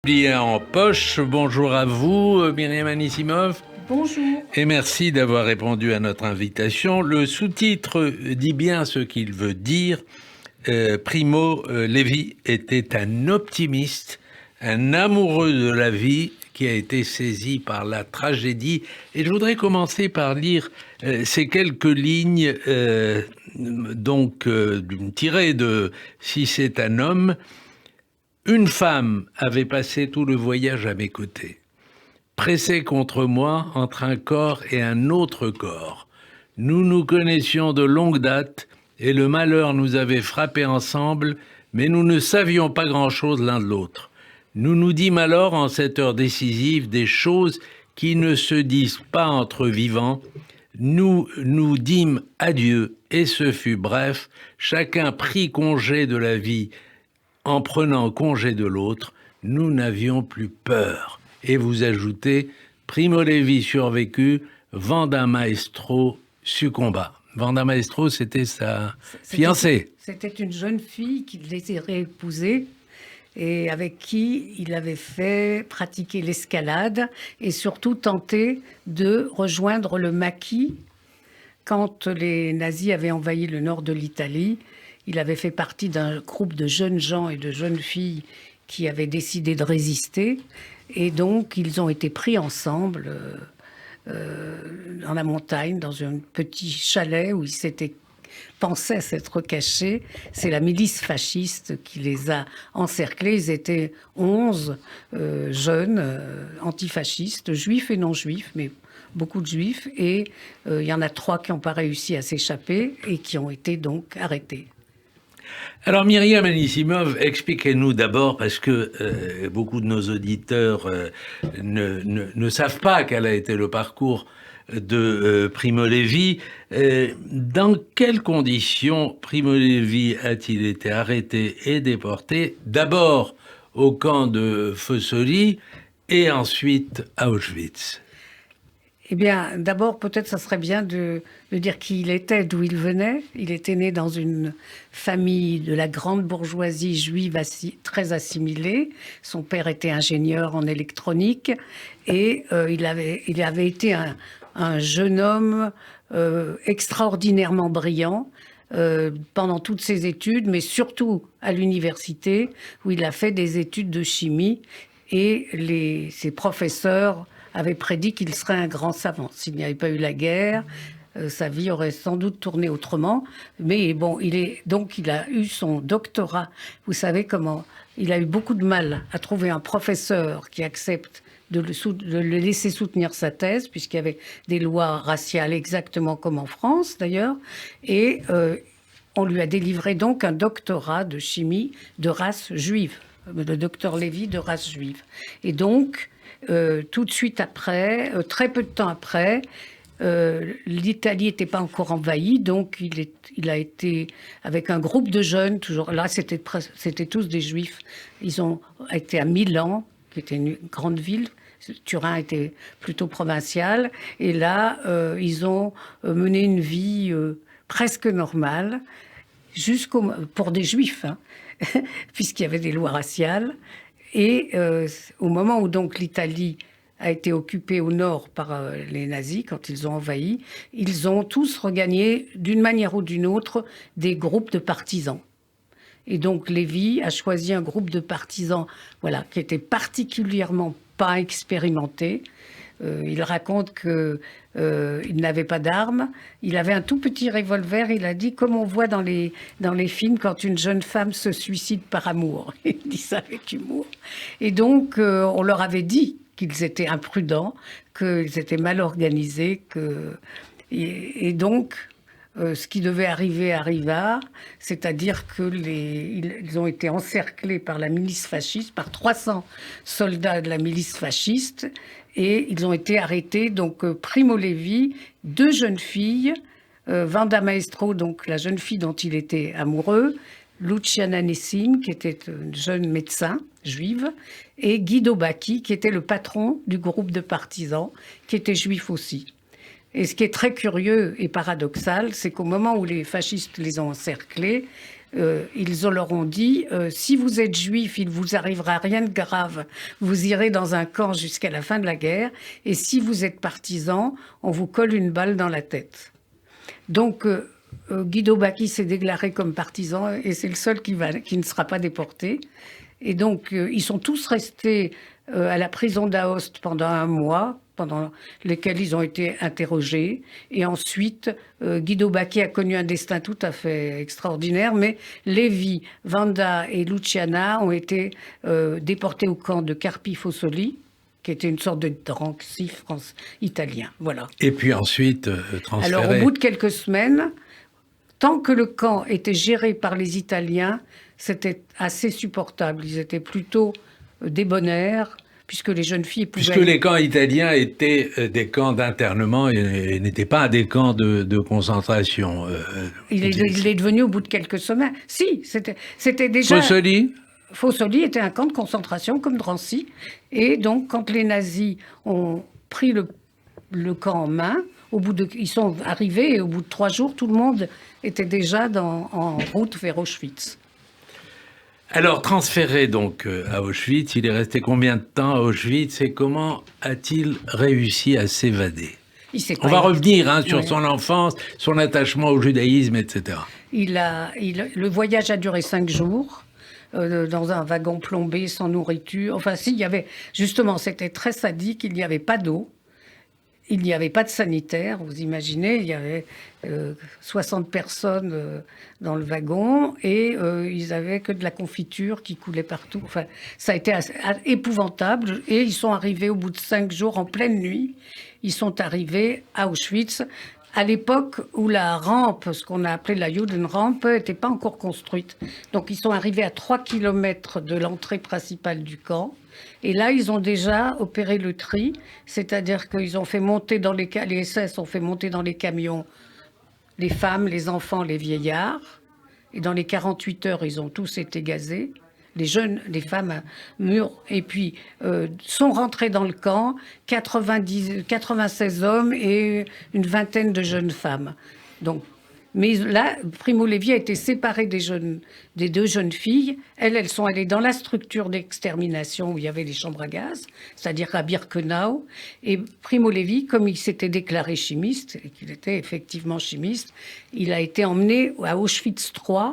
Plié en poche, bonjour à vous, Myriam Anissimov. Bonjour. Et merci d'avoir répondu à notre invitation. Le sous-titre dit bien ce qu'il veut dire. Primo Levi était un optimiste, un amoureux de la vie qui a été saisi par la tragédie. Et je voudrais commencer par lire ces quelques lignes tirées de Si c'est un homme. Une femme avait passé tout le voyage à mes côtés, pressée contre moi entre un corps et un autre corps. Nous nous connaissions de longue date et le malheur nous avait frappés ensemble, mais nous ne savions pas grand-chose l'un de l'autre. Nous nous dîmes alors, en cette heure décisive, des choses qui ne se disent pas entre vivants. Nous nous dîmes adieu, et ce fut bref. Chacun prit congé de la vie. En prenant congé de l'autre, nous n'avions plus peur. Et vous ajoutez, Primo Levi survécut, Vanda Maestro succomba. Vanda Maestro, c'était sa fiancée. C'était une jeune fille qu'il désirait épouser et avec qui il avait fait pratiquer l'escalade et surtout tenter de rejoindre le maquis quand les nazis avaient envahi le nord de l'Italie. Il avait fait partie d'un groupe de jeunes gens et de jeunes filles qui avaient décidé de résister. Et donc, ils ont été pris ensemble dans la montagne, dans un petit chalet où ils pensaient s'être cachés. C'est la milice fasciste qui les a encerclés. Ils étaient 11 jeunes antifascistes, juifs et non-juifs, mais beaucoup de juifs. Et il y en a 3 qui n'ont pas réussi à s'échapper et qui ont été donc arrêtés. Alors Myriam Anissimov, expliquez-nous d'abord, parce que beaucoup de nos auditeurs ne savent pas quel a été le parcours de Primo Levi. Dans quelles conditions Primo Levi a-t-il été arrêté et déporté, d'abord au camp de Fossoli et ensuite à Auschwitz? Eh bien, d'abord, peut-être ça serait bien de dire qui il était, d'où il venait. Il était né dans une famille de la grande bourgeoisie juive très assimilée. Son père était ingénieur en électronique et il avait été un jeune homme extraordinairement brillant pendant toutes ses études, mais surtout à l'université où il a fait des études de chimie et ses professeurs avait prédit qu'il serait un grand savant. S'il n'y avait pas eu la guerre, sa vie aurait sans doute tourné autrement. Mais bon, il a eu son doctorat. Vous savez comment il a eu beaucoup de mal à trouver un professeur qui accepte de le laisser soutenir sa thèse, puisqu'il y avait des lois raciales exactement comme en France d'ailleurs. Et on lui a délivré donc un doctorat de chimie de race juive, le docteur Lévy de race juive. Et donc, tout de suite après, très peu de temps après, l'Italie n'était pas encore envahie, donc il a été avec un groupe de jeunes, toujours là, c'était tous des juifs. Ils ont été à Milan, qui était une grande ville. Turin était plutôt provincial. Et là, ils ont mené une vie presque normale, pour des juifs, hein, puisqu'il y avait des lois raciales. Et au moment où donc l'Italie a été occupée au nord par les nazis, quand ils ont envahi, ils ont tous regagné d'une manière ou d'une autre des groupes de partisans. Et donc Lévy a choisi un groupe de partisans, voilà, qui était particulièrement pas expérimenté. Il raconte qu'il n'avait pas d'armes. Il avait un tout petit revolver. Il a dit, comme on voit dans les films, quand une jeune femme se suicide par amour. Il dit ça avec humour. Et donc, on leur avait dit qu'ils étaient imprudents, qu'ils étaient mal organisés. Et donc, ce qui devait arriver arriva, c'est-à-dire qu'ils ont été encerclés par la milice fasciste, par 300 soldats de la milice fasciste, et ils ont été arrêtés. Donc Primo Levi, 2 jeunes filles, Vanda Maestro, donc la jeune fille dont il était amoureux, Luciana Nessim, qui était une jeune médecin juive, et Guido Bacchi, qui était le patron du groupe de partisans, qui était juif aussi. Et ce qui est très curieux et paradoxal, c'est qu'au moment où les fascistes les ont encerclés, ils leur ont dit si vous êtes juif, il vous arrivera rien de grave. Vous irez dans un camp jusqu'à la fin de la guerre. Et si vous êtes partisan, on vous colle une balle dans la tête. Donc, Guido Bacchi s'est déclaré comme partisan et c'est le seul qui ne sera pas déporté. Et donc, ils sont tous restés à la prison d'Aoste pendant un mois, pendant lesquels ils ont été interrogés. Et ensuite, Guido Bacchi a connu un destin tout à fait extraordinaire, mais Levi, Vanda et Luciana ont été déportés au camp de Carpi Fossoli, qui était une sorte de Drancy italien. Voilà. Et puis ensuite, transféré. Alors, au bout de quelques semaines, tant que le camp était géré par les Italiens, c'était assez supportable. Ils étaient plutôt débonnaires, puisque les jeunes filles pouvaient... Puisque les camps italiens étaient des camps d'internement et n'étaient pas des camps de concentration. Il est devenu au bout de quelques semaines. Si, c'était déjà... Fossoli était un camp de concentration comme Drancy. Et donc, quand les nazis ont pris le camp en main, ils sont arrivés et au bout de 3 jours, tout le monde était déjà en route vers Auschwitz. Alors, transféré donc à Auschwitz, il est resté combien de temps à Auschwitz et comment a-t-il réussi à s'évader ? On va revenir sur son enfance, son attachement au judaïsme, etc. Le voyage a duré 5 jours. Dans un wagon plombé, sans nourriture. Enfin, il y avait... Justement, c'était très sadique, il n'y avait pas d'eau. Il n'y avait pas de sanitaire, vous imaginez, il y avait 60 personnes dans le wagon et ils avaient que de la confiture qui coulait partout. Enfin, ça a été épouvantable et ils sont arrivés au bout de 5 jours, en pleine nuit, ils sont arrivés à Auschwitz, à l'époque où la rampe, ce qu'on a appelé la Judenrampe, n'était pas encore construite. Donc ils sont arrivés à 3 kilomètres de l'entrée principale du camp. Et là, ils ont déjà opéré le tri, c'est-à-dire qu'ils ont fait monter les SS ont fait monter dans les camions les femmes, les enfants, les vieillards. Et dans les 48 heures, ils ont tous été gazés. Les jeunes, les femmes mûres, et puis sont rentrés dans le camp 96 hommes et une vingtaine de jeunes femmes. Donc, mais là, Primo Levi a été séparé des 2 jeunes filles. Elles sont allées dans la structure d'extermination où il y avait les chambres à gaz, c'est-à-dire à Birkenau. Et Primo Levi, comme il s'était déclaré chimiste, et qu'il était effectivement chimiste, il a été emmené à Auschwitz III,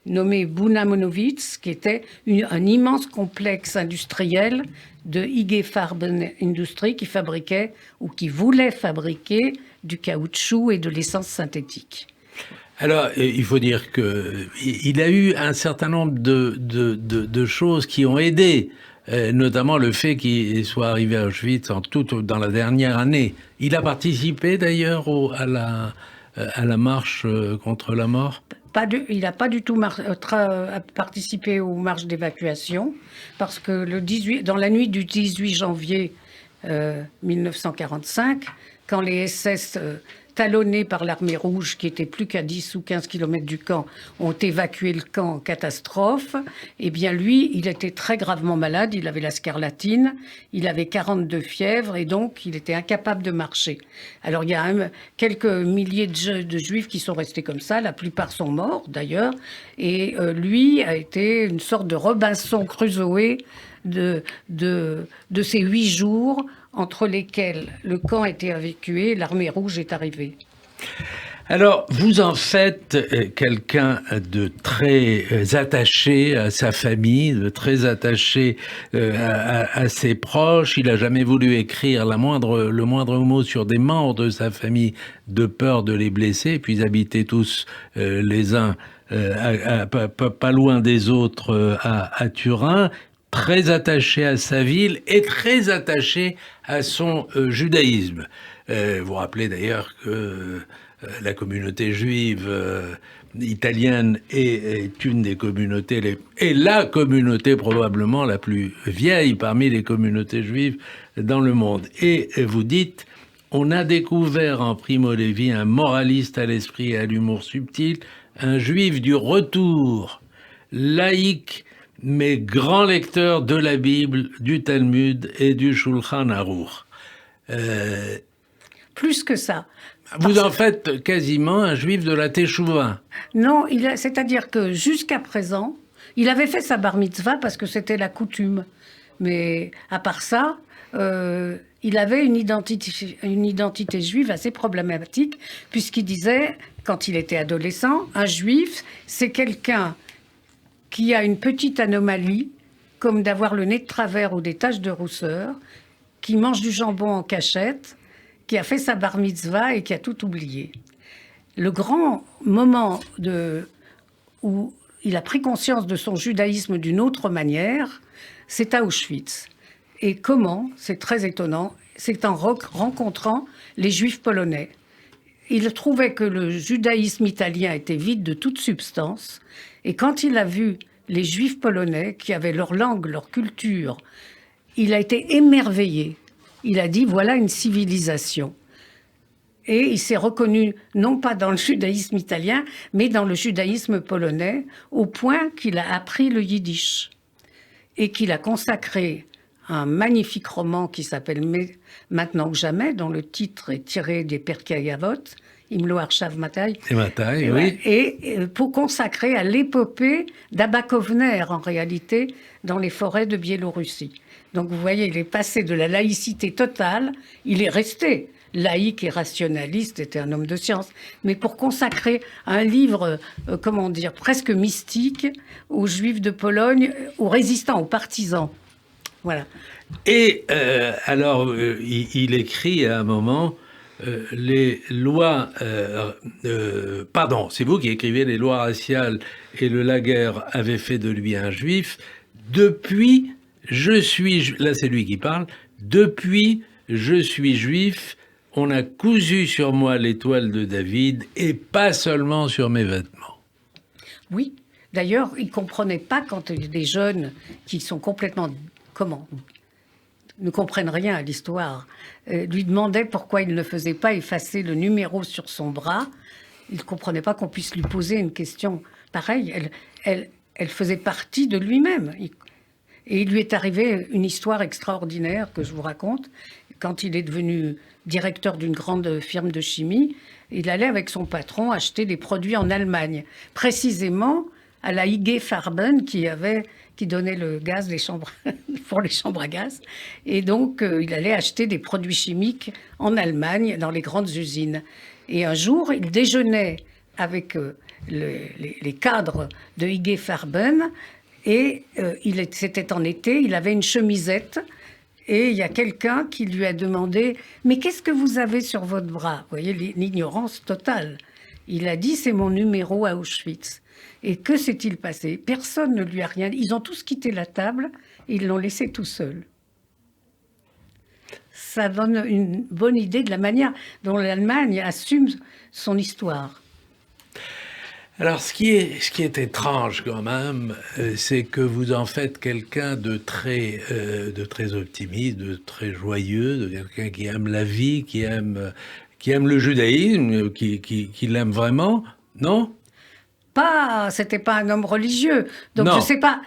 nommé Bunamonowitz, qui était un immense complexe industriel de IG Farben Industrie qui fabriquait ou qui voulait fabriquer du caoutchouc et de l'essence synthétique. Alors, il faut dire qu'il a eu un certain nombre de choses qui ont aidé, notamment le fait qu'il soit arrivé à Auschwitz dans la dernière année. Il a participé d'ailleurs à la marche contre la mort. Il n'a pas du tout participé aux marches d'évacuation, parce que dans la nuit du 18 janvier 1945, quand les SS, talonnés par l'armée rouge, qui était plus qu'à 10 ou 15 kilomètres du camp, ont évacué le camp en catastrophe, eh bien lui, il était très gravement malade, il avait la scarlatine, il avait 42 fièvres et donc il était incapable de marcher. Alors il y a quelques milliers de juifs qui sont restés comme ça, la plupart sont morts d'ailleurs, et lui a été une sorte de Robinson Crusoe de ces 8 jours entre lesquels le camp a été évacué, l'armée rouge est arrivée. Alors, vous en faites quelqu'un de très attaché à sa famille, de très attaché à ses proches. Il n'a jamais voulu écrire le moindre mot sur des membres de sa famille de peur de les blesser. Puis ils habitaient tous les uns pas loin des autres à Turin. Très attaché à sa ville et très attaché à son judaïsme. Vous vous rappelez d'ailleurs que la communauté juive italienne est une des communautés, et la communauté probablement la plus vieille parmi les communautés juives dans le monde. Et vous dites, on a découvert en Primo Levi un moraliste à l'esprit et à l'humour subtil, un juif du retour, laïque, mais grand lecteur de la Bible, du Talmud et du Shulchan Aruch. Plus que ça. Vous en faites quasiment un juif de la Teshuvah. Non, c'est-à-dire que jusqu'à présent, il avait fait sa bar mitzvah parce que c'était la coutume. Mais à part ça, il avait une identité juive assez problématique, puisqu'il disait, quand il était adolescent, un juif, c'est quelqu'un qui a une petite anomalie, comme d'avoir le nez de travers ou des taches de rousseur, qui mange du jambon en cachette, qui a fait sa bar mitzvah et qui a tout oublié. Le grand moment où il a pris conscience de son judaïsme d'une autre manière, c'est à Auschwitz. Et comment? C'est très étonnant. C'est en rencontrant les juifs polonais. Il trouvait que le judaïsme italien était vide de toute substance. Et quand il a vu les juifs polonais, qui avaient leur langue, leur culture, il a été émerveillé. Il a dit, voilà une civilisation. Et il s'est reconnu, non pas dans le judaïsme italien, mais dans le judaïsme polonais, au point qu'il a appris le yiddish. Et qu'il a consacré un magnifique roman qui s'appelle Maintenant que jamais, dont le titre est tiré des Pirkei Avot, Imlo Arshav Matai. Et Matai, oui. Et pour consacrer à l'épopée d'Abba Kovner, en réalité, dans les forêts de Biélorussie. Donc vous voyez, il est passé de la laïcité totale, il est resté laïque et rationaliste, était un homme de science, mais pour consacrer un livre, comment dire, presque mystique aux Juifs de Pologne, aux résistants, aux partisans. Voilà. Et alors, il écrit à un moment les lois... pardon, c'est vous qui écrivez les lois raciales et le laguerre avait fait de lui un juif. Depuis, je suis... Là, c'est lui qui parle. Depuis, je suis juif. On a cousu sur moi l'étoile de David et pas seulement sur mes vêtements. Oui. D'ailleurs, il ne comprenait pas quand des jeunes qui sont complètement... ne comprennent rien à l'histoire, lui demandaient pourquoi il ne faisait pas effacer le numéro sur son bras. Il ne comprenait pas qu'on puisse lui poser une question pareille. Elle faisait partie de lui-même. Et il lui est arrivé une histoire extraordinaire que je vous raconte. Quand il est devenu directeur d'une grande firme de chimie, il allait avec son patron acheter des produits en Allemagne, précisément à la IG Farben qui donnait le gaz pour les chambres à gaz. Et donc, il allait acheter des produits chimiques en Allemagne, dans les grandes usines. Et un jour, il déjeunait avec les cadres de IG Farben, et c'était en été, il avait une chemisette, et il y a quelqu'un qui lui a demandé « Mais qu'est-ce que vous avez sur votre bras ?» Vous voyez, l'ignorance totale. Il a dit « C'est mon numéro à Auschwitz ». Et que s'est-il passé? Personne ne lui a rien dit. Ils ont tous quitté la table et ils l'ont laissé tout seul. Ça donne une bonne idée de la manière dont l'Allemagne assume son histoire. Alors, ce qui est étrange quand même, c'est que vous en faites quelqu'un de très optimiste, de très joyeux, de quelqu'un qui aime la vie, qui aime le judaïsme, qui l'aime vraiment, non? C'était pas un homme religieux. Donc non. Je sais pas,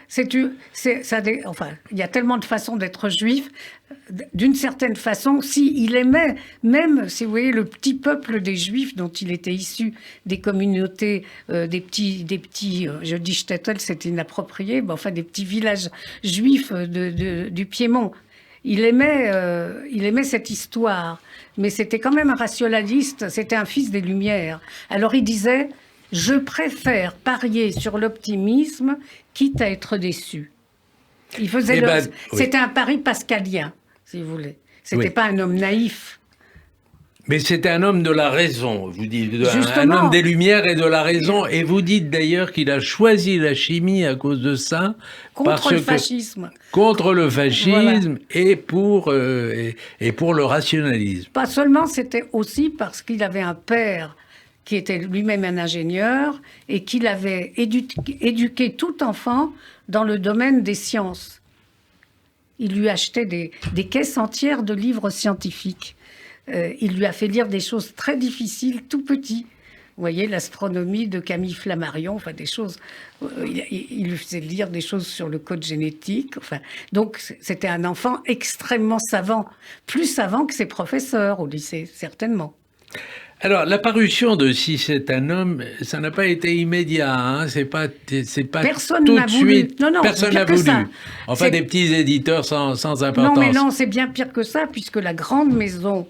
enfin, il y a tellement de façons d'être juif. D'une certaine façon, il aimait, même, si vous voyez, le petit peuple des juifs dont il était issu, des communautés, des petits, je dis shtetl, c'est inapproprié, mais enfin des petits villages juifs du Piémont. Il aimait cette histoire, mais c'était quand même un rationaliste, c'était un fils des Lumières. Alors il disait... Je préfère parier sur l'optimisme, quitte à être déçu. Il faisait C'était un pari pascalien, si vous voulez. C'était pas un homme naïf. Mais c'était un homme de la raison, vous dites, un homme des Lumières et de la raison. Et vous dites d'ailleurs qu'il a choisi la chimie à cause de ça. Contre le fascisme. Contre le fascisme, voilà. et pour le rationalisme. Pas seulement, c'était aussi parce qu'il avait un père qui était lui-même un ingénieur et qu'il avait éduqué tout enfant dans le domaine des sciences. Il lui achetait des caisses entières de livres scientifiques. Il lui a fait lire des choses très difficiles, tout petit. Vous voyez, l'astronomie de Camille Flammarion, enfin des choses... il lui faisait lire des choses sur le code génétique. Enfin, donc, c'était un enfant extrêmement savant. Plus savant que ses professeurs au lycée, certainement. Alors, la parution de Si c'est un homme, ça n'a pas été immédiat, hein. C'est pas Personne tout n'a de voulu. suite. Non, Personne pire n'a que voulu. ça. Enfin, C'est- des petits éditeurs sans importance. Non, mais non, c'est bien pire que ça, puisque la grande maison,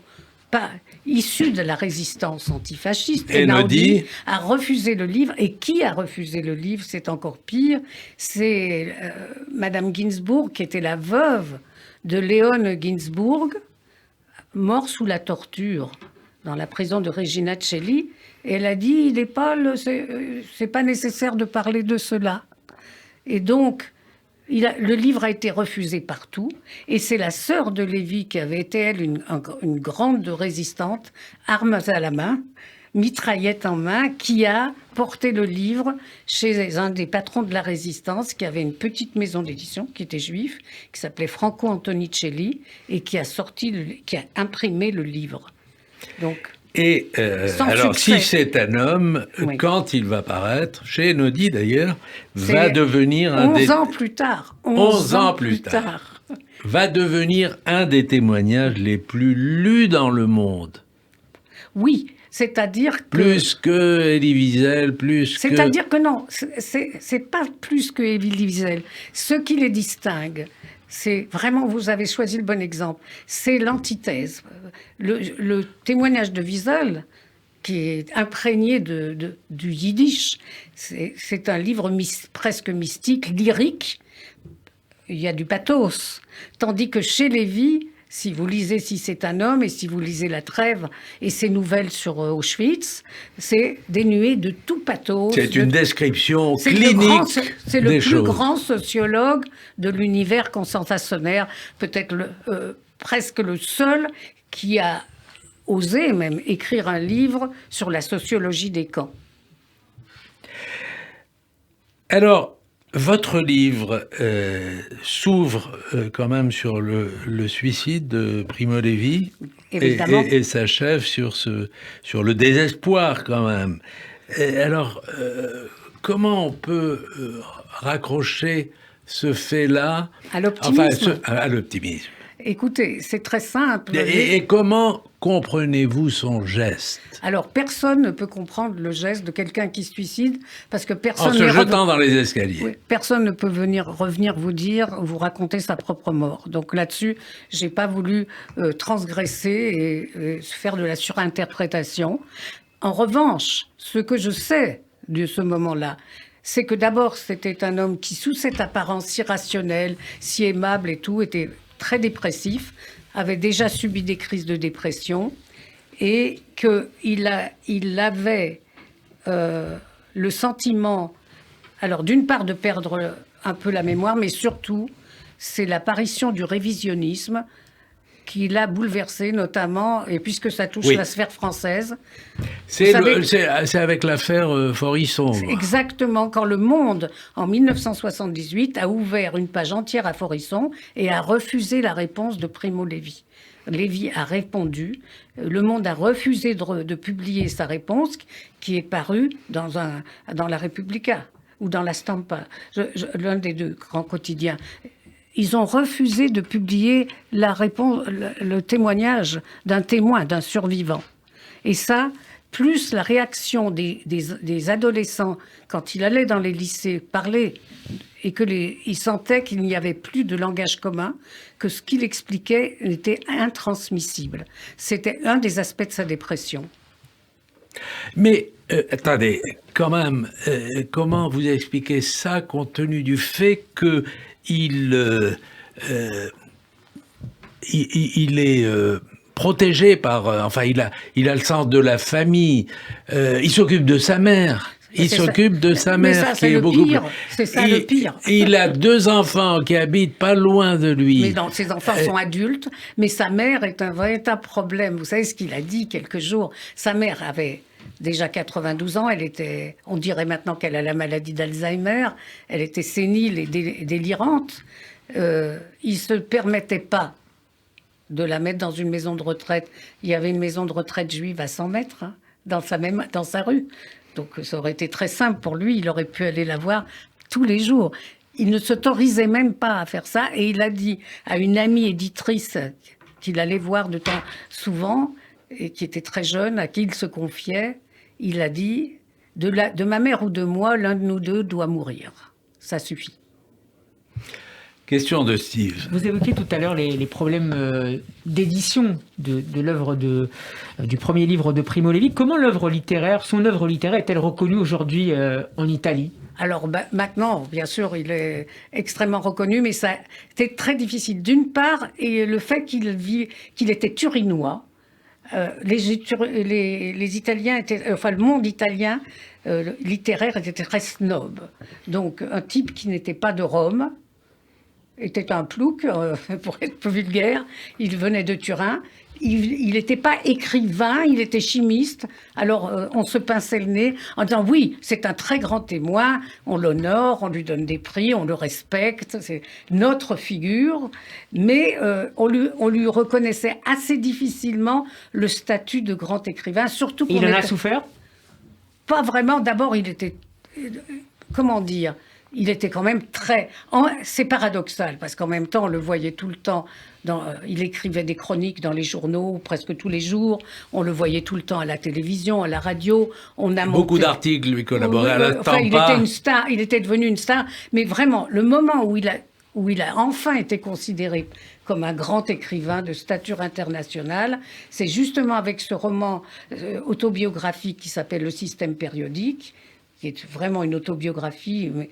pas issue de la résistance antifasciste, Einaudi, a refusé le livre. Et qui a refusé le livre, c'est encore pire. C'est Madame Ginsburg, qui était la veuve de Léon Ginsburg, mort sous la torture dans la prison de Regina Coeli. Et elle a dit, c'est pas nécessaire de parler de cela. Et donc, le livre a été refusé partout, et c'est la sœur de Lévy, qui avait été, elle, une grande résistante, armes à la main, mitraillette en main, qui a porté le livre chez un des patrons de la résistance, qui avait une petite maison d'édition, qui était juif, qui s'appelait Franco Antonicelli, et qui a imprimé le livre. Donc, et sans alors, succès. Si c'est un homme, Oui. quand il va paraître, chez Einaudi d'ailleurs, C'est va devenir 11 ans plus tard. 11 ans plus tard. Va devenir un des témoignages les plus lus dans le monde. Oui, c'est-à-dire que... Plus que Elie Wiesel, plus que... C'est-à-dire que non, c'est pas plus que Elie Wiesel. Ce qui les distingue, c'est vraiment, vous avez choisi le bon exemple, c'est l'antithèse. Le témoignage de Wiesel, qui est imprégné du yiddish, c'est un livre presque mystique, lyrique, il y a du pathos. Tandis que chez Lévy, si vous lisez Si c'est un homme et si vous lisez La Trêve et ses nouvelles sur Auschwitz, c'est dénué de tout pathos. C'est une description C'est clinique c'est le des plus choses. grand sociologue de l'univers concentrationnaire, peut-être presque le seul qui a osé même écrire un livre sur la sociologie des camps. Alors, votre livre s'ouvre quand même sur le suicide de Primo Levi Évidemment. et s'achève sur le désespoir quand même. Et alors, comment on peut raccrocher ce fait-là À l'optimisme. à l'optimisme. Écoutez, c'est très simple. Et comment comprenez-vous son geste? Alors, personne ne peut comprendre le geste de quelqu'un qui se suicide parce que En personne se n'est jetant dans les escaliers. Oui, personne ne peut revenir vous raconter sa propre mort. Donc là-dessus, j'ai pas voulu transgresser et faire de la surinterprétation. En revanche, ce que je sais de ce moment-là, c'est que d'abord, c'était un homme qui, sous cette apparence si rationnelle, si aimable et tout, était très dépressif, avait déjà subi des crises de dépression et qu'il avait le sentiment, alors d'une part de perdre un peu la mémoire, mais surtout, c'est l'apparition du révisionnisme qui l'a bouleversé notamment, et puisque ça touche la sphère française. C'est avec l'affaire Forisson. Exactement, quand Le Monde, en 1978, a ouvert une page entière à Forisson et a refusé la réponse de Primo Levi. Lévy a répondu, Le Monde a refusé de publier sa réponse, qui est parue dans la Repubblica ou dans la Stampa, l'un des deux grands quotidiens. Ils ont refusé de publier la réponse, le témoignage d'un témoin, d'un survivant. Et ça, plus la réaction des adolescents quand il allait dans les lycées parler et il sentait qu'il n'y avait plus de langage commun, que ce qu'il expliquait était intransmissible. C'était un des aspects de sa dépression. Mais attendez, quand même, comment vous expliquez ça compte tenu du fait que il est protégé par, enfin, il a le sens de la famille. Il s'occupe de sa mère. Il s'occupe de sa mère, ça, qui est beaucoup plus. C'est ça le pire. Il a 2 enfants qui habitent pas loin de lui. Mais non, ses enfants sont adultes, mais sa mère est un véritable problème. Vous savez ce qu'il a dit quelques jours. Sa mère avait déjà 92 ans. Elle était, on dirait maintenant qu'elle a la maladie d'Alzheimer. Elle était sénile et délirante. Il se permettait pas de la mettre dans une maison de retraite. Il y avait une maison de retraite juive à 100 mètres, hein, dans sa rue. Donc ça aurait été très simple pour lui, il aurait pu aller la voir tous les jours. Il ne s'autorisait même pas à faire ça, et il a dit à une amie éditrice qu'il allait voir de temps souvent, et qui était très jeune, à qui il se confiait, il a dit de ma mère ou de moi, l'un de nous deux doit mourir. Ça suffit. Question de Steve. Vous évoquiez tout à l'heure les problèmes d'édition de l'œuvre du premier livre de Primo Levi. Comment son œuvre littéraire est-elle reconnue aujourd'hui en Italie ? Alors maintenant, bien sûr, il est extrêmement reconnu, mais c'était très difficile. D'une part, et le fait qu'il était turinois, les Italiens étaient, enfin le monde italien littéraire était très snob. Donc un type qui n'était pas de Rome était un plouc, pour être plus vulgaire. Il venait de Turin. Il n'était pas écrivain, il était chimiste. Alors, on se pinçait le nez en disant, oui, c'est un très grand témoin, on l'honore, on lui donne des prix, on le respecte, c'est notre figure. Mais on lui reconnaissait assez difficilement le statut de grand écrivain, surtout qu'on il en a souffert ? Pas vraiment. D'abord, il était... comment dire ? Il était quand même très... C'est paradoxal, parce qu'en même temps, on le voyait tout le temps. Il écrivait des chroniques dans les journaux, presque tous les jours. On le voyait tout le temps à la télévision, à la radio. Beaucoup d'articles lui collaboraient à la Stampa. Il était une star, il était devenu une star. Mais vraiment, le moment où il a enfin été considéré comme un grand écrivain de stature internationale, c'est justement avec ce roman autobiographique qui s'appelle Le système périodique, qui est vraiment une autobiographie mais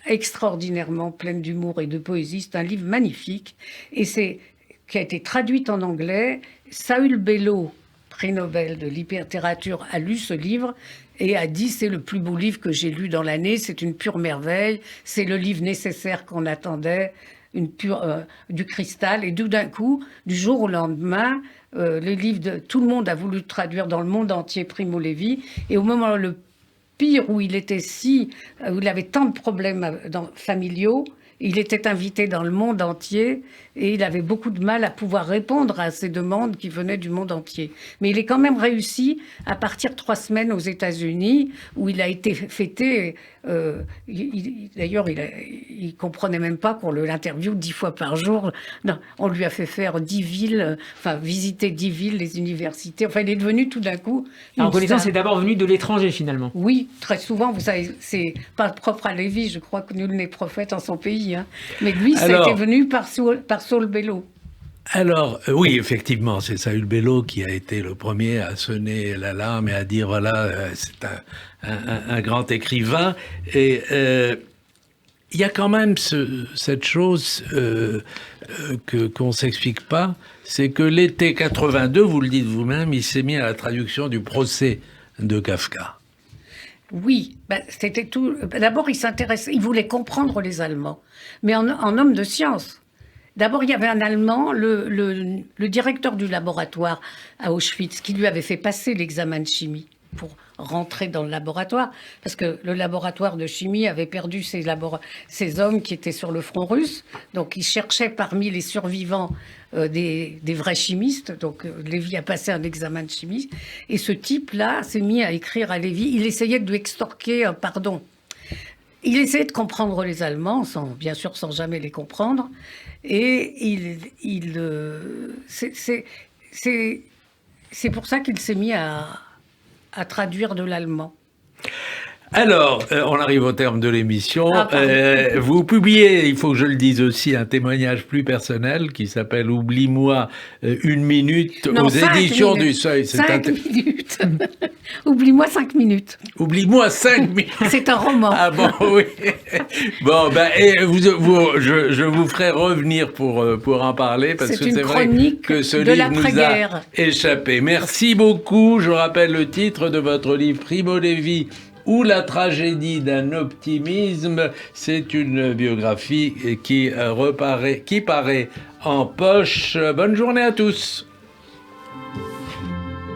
extraordinairement pleine d'humour et de poésie. C'est un livre magnifique qui a été traduit en anglais. Saül Bellow, prix Nobel de littérature, a lu ce livre et a dit c'est le plus beau livre que j'ai lu dans l'année, c'est une pure merveille, c'est le livre nécessaire qu'on attendait, du cristal. Et tout d'un coup, du jour au lendemain, le livre tout le monde a voulu traduire dans le monde entier Primo Levi, et au moment le pire où il avait tant de problèmes familiaux, il était invité dans le monde entier et il avait beaucoup de mal à pouvoir répondre à ces demandes qui venaient du monde entier. Mais il est quand même réussi à partir 3 semaines aux États-Unis où il a été fêté. D'ailleurs, il comprenait même pas qu'on l'interviewe 10 fois par jour. Non, on lui a fait faire 10 villes, visiter 10 villes, les universités. Enfin, il est devenu tout d'un coup... La reconnaissance est d'abord venue de l'étranger, finalement. Oui, très souvent, vous savez, c'est pas propre à Lévi, je crois que nul n'est prophète en son pays. Hein. Mais lui, ça a été venu par Saül Bellow. Alors, oui, effectivement, c'est Saül Bellow qui a été le premier à sonner l'alarme et à dire, voilà, c'est un grand écrivain. Et il y a quand même cette chose qu'on ne s'explique pas, c'est que l'été 82, vous le dites vous-même, il s'est mis à la traduction du procès de Kafka. Oui, c'était tout. D'abord, il voulait comprendre les Allemands, mais en homme de science. D'abord, il y avait un Allemand, le directeur du laboratoire à Auschwitz, qui lui avait fait passer l'examen de chimie pour rentrer dans le laboratoire, parce que le laboratoire de chimie avait perdu ses hommes qui étaient sur le front russe. Donc, il cherchait parmi les survivants des vrais chimistes. Donc, Lévi a passé un examen de chimie. Et ce type-là s'est mis à écrire à Lévi. Il essayait de lui extorquer un pardon. Il essayait de comprendre les Allemands, bien sûr sans jamais les comprendre. Et c'est pour ça qu'il s'est mis à traduire de l'allemand. Alors, on arrive au terme de l'émission. Vous publiez, il faut que je le dise aussi, un témoignage plus personnel qui s'appelle « Oublie-moi une minute » aux éditions du Seuil. 5 minutes. Oublie-moi 5 minutes. Oublie-moi 5 minutes. C'est un roman. Ah bon, oui. Bon, je vous ferai revenir pour en parler parce que c'est vrai que ce livre nous a échappé. Merci beaucoup. Je rappelle le titre de votre livre, Primo Levi ou la tragédie d'un optimisme. C'est une biographie qui paraît en poche. Bonne journée à tous.